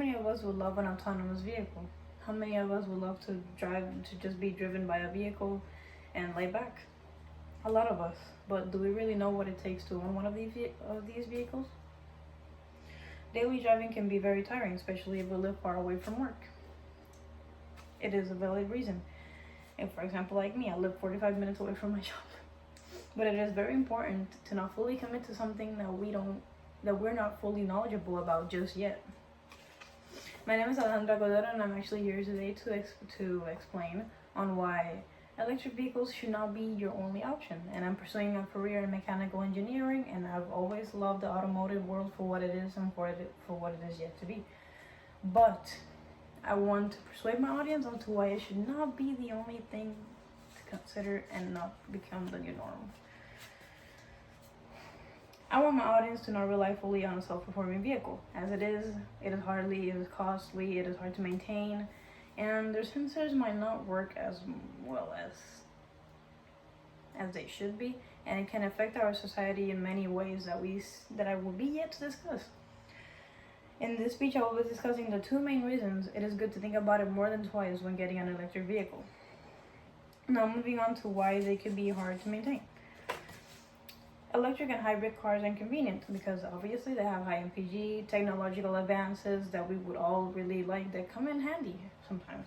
many of us would love an autonomous vehicle? How many of us would love to just be driven by a vehicle and lay back? A lot of us. But do we really know what it takes to own one of these vehicles? Daily driving can be very tiring, especially if we live far away from work. It is a valid reason. If, for example, like me, I live 45 minutes away from my job. But it is very important to not fully commit to something that we're not fully knowledgeable about just yet. My name is Alejandra Godero, and I'm actually here today to explain on why electric vehicles should not be your only option. And I'm pursuing a career in mechanical engineering, and I've always loved the automotive world for what it is and for what it is yet to be. But I want to persuade my audience onto why it should not be the only thing to consider and not become the new norm. I want my audience to not rely fully on a self-performing vehicle. As it is costly, it is hard to maintain, and their sensors might not work as well as they should be, and it can affect our society in many ways that I will be yet to discuss. In this speech, I will be discussing the two main reasons it is good to think about it more than twice when getting an electric vehicle. Now, moving on to why they could be hard to maintain. Electric and hybrid cars are inconvenient because obviously they have high MPG, technological advances that we would all really like that come in handy sometimes.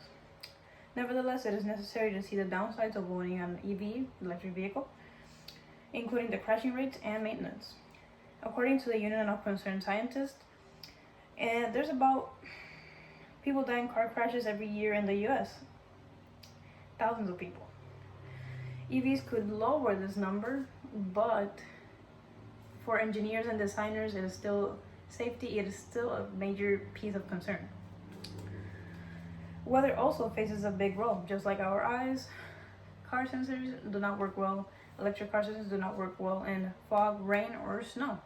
Nevertheless, it is necessary to see the downsides of owning an EV, electric vehicle, including the crashing rates and maintenance. According to the Union of Concerned Scientists, there's about people die in car crashes every year in the US. Thousands of people. EVs could lower this number, but for engineers and designers, it is still a major piece of concern. Weather also faces a big role. Just like our eyes, car sensors do not work well. Electric car sensors do not work well in fog, rain, or snow.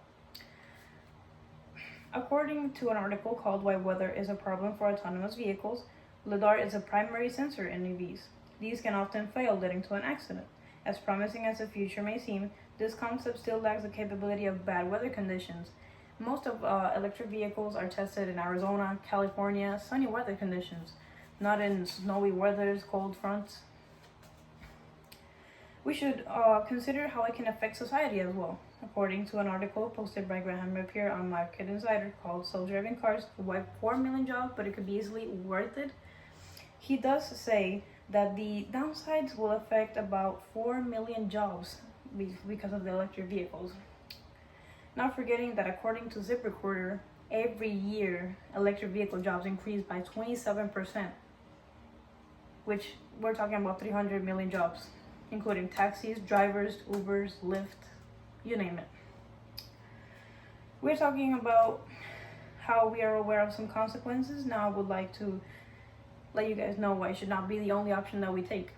According to an article called Why Weather is a Problem for Autonomous Vehicles, LiDAR is a primary sensor in EVs. These can often fail, leading to an accident. As promising as the future may seem, this concept still lacks the capability of bad weather conditions. Most of electric vehicles are tested in Arizona, California, sunny weather conditions, not in snowy weathers, cold fronts. We should consider how it can affect society as well. According to an article posted by Graham Rapier on Market Insider called Self-Driving Cars Wipe 4 million jobs, but it could be easily worth it. He does say that the downsides will affect about 4 million jobs because of the electric vehicles. Not forgetting that according to ZipRecruiter, every year electric vehicle jobs increase by 27%, which we're talking about 300 million jobs, including taxis, drivers, Ubers, Lyft, you name it. We're talking about how we are aware of some consequences. Now I would like to let you guys know why it should not be the only option that we take.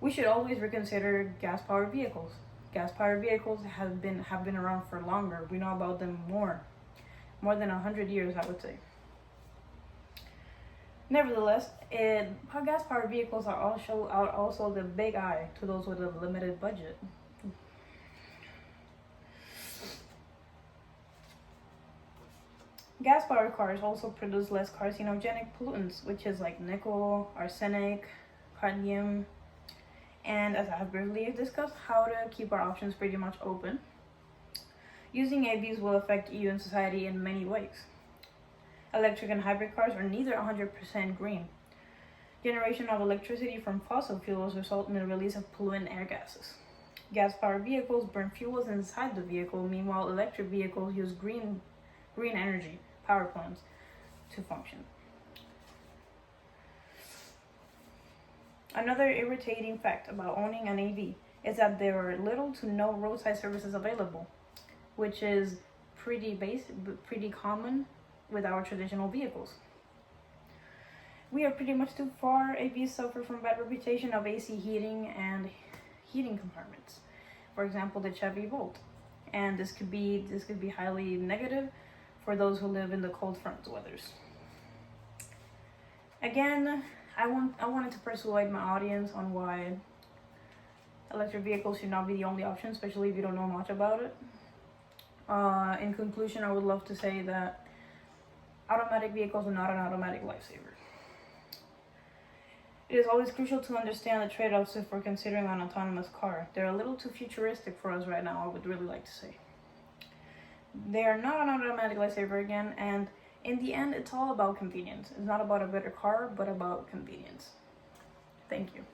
We should always reconsider gas-powered vehicles. Gas-powered vehicles have been around for longer. We know about them more than 100 years, I would say. Nevertheless, gas-powered vehicles are also the big eye to those with a limited budget. Gas-powered cars also produce less carcinogenic pollutants, which is like nickel, arsenic, cadmium, and as I have briefly discussed, how to keep our options pretty much open. Using AVs will affect you and society in many ways. Electric and hybrid cars are neither 100% green. Generation of electricity from fossil fuels result in the release of pollutant air gases. Gas-powered vehicles burn fuels inside the vehicle, meanwhile electric vehicles use green energy power plants to function. Another irritating fact about owning an EV is that there are little to no roadside services available, which is pretty common with our traditional vehicles. We are pretty much too far. AVs suffer from bad reputation of AC heating and heating compartments. For example, the Chevy Volt, and this could be highly negative for those who live in the cold front weathers. Again, I wanted to persuade my audience on why electric vehicles should not be the only option, especially if you don't know much about it. In conclusion, I would love to say that automatic vehicles are not an automatic lifesaver. It is always crucial to understand the trade-offs if we're considering an autonomous car. They're a little too futuristic for us right now, I would really like to say. They are not an automatic lifesaver again, and in the end, it's all about convenience. It's not about a better car, but about convenience. Thank you.